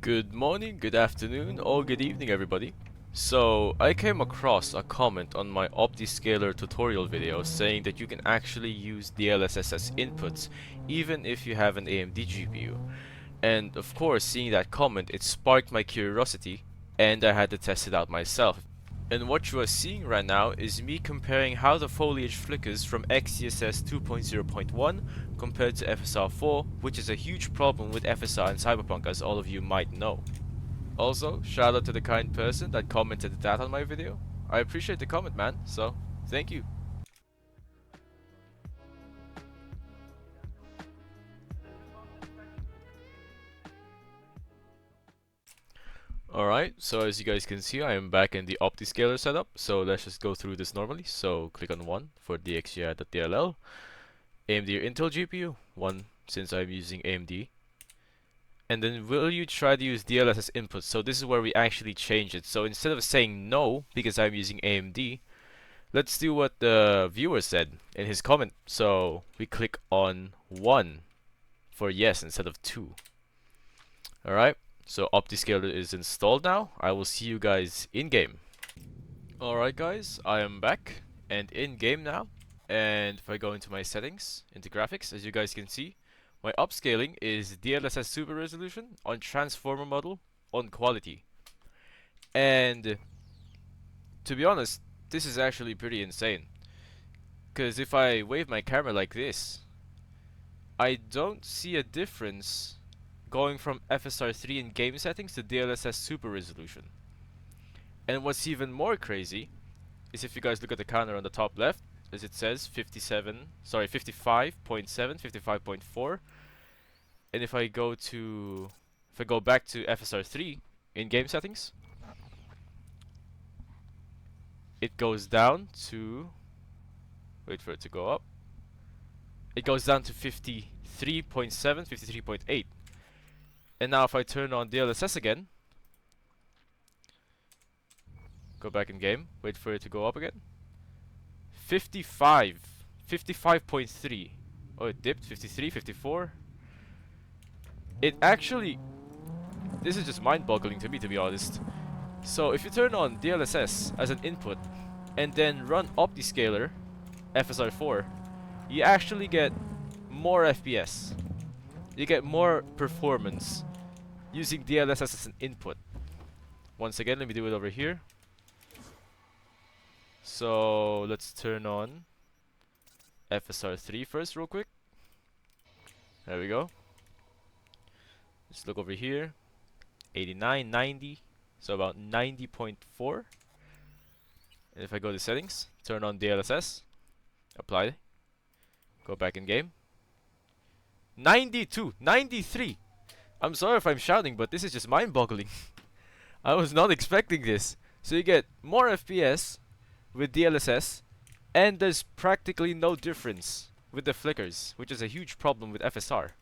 Good morning, good afternoon, or good evening everybody. So, I came across a comment on my OptiScaler tutorial video saying that you can actually use Dlss as inputs even if you have an AMD GPU. And of course, seeing that comment, it sparked my curiosity and I had to test it out myself. And what you are seeing right now is me comparing how the foliage flickers from Xess 2.0.1 compared to FSR4, which is a huge problem with FSR and Cyberpunk, as all of you might know. Also, shout out to the kind person that commented that on my video. I appreciate the comment, man, so thank you. Alright, so as you guys can see, I am back in the Optiscaler setup, so let's just go through this normally. So click on 1 for DXGI.dll, AMD or Intel GPU, 1 since I'm using AMD. And then will you try to use DLSS as input? So this is where we actually change it. So instead of saying no, because I'm using AMD, let's do what the viewer said in his comment. So we click on 1 for yes instead of 2. Alright, so Optiscaler is installed now. I will see you guys in-game. Alright guys, I am back and in-game now. And if I go into my settings, into graphics, as you guys can see, my upscaling is DLSS Super Resolution on Transformer model on quality. And to be honest, this is actually pretty insane. Because if I wave my camera like this, I don't see a difference going from FSR3 in game settings to DLSS Super Resolution. And what's even more crazy is if you guys look at the counter on the top left, as it says 55.7, 55.4. And if I go back to FSR3 in game settings, it goes down to, wait for it to go up, it goes down to 53.7, 53.8. And now if I turn on DLSS again, go back in game, wait for it to go up again, 55.3. Oh, it dipped, 53, 54. It actually, this is just mind-boggling to me, to be honest. So if you turn on DLSS as an input and then run OptiScaler FSR4, you actually get more FPS. You get more performance using DLSS as an input. Once again, let me do it over here. So let's turn on FSR3 first real quick. There we go. Let's look over here. 89, 90. So about 90.4. And if I go to settings, turn on DLSS, apply, go back in game. 92, 93. I'm sorry if I'm shouting, but this is just mind-boggling. I was not expecting this. So you get more FPS with DLSS, and there's practically no difference with the flickers, which is a huge problem with FSR.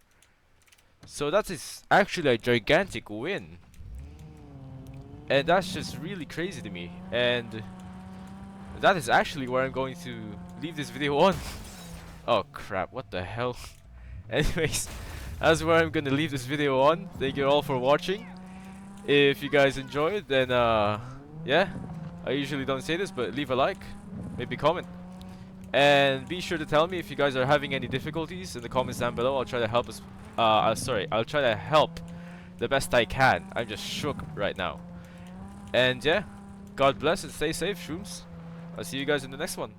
So that is actually a gigantic win. And that's just really crazy to me. And that is actually where I'm going to leave this video on. Oh crap, what the hell. Anyways, that's where I'm gonna leave this video on. Thank you all for watching. If you guys enjoyed, then yeah, I usually don't say this, but leave a like, maybe comment. And be sure to tell me if you guys are having any difficulties in the comments down below. I'll try to help I'll try to help the best I can. I'm just shook right now. And yeah, God bless and stay safe, shrooms. I'll see you guys in the next one.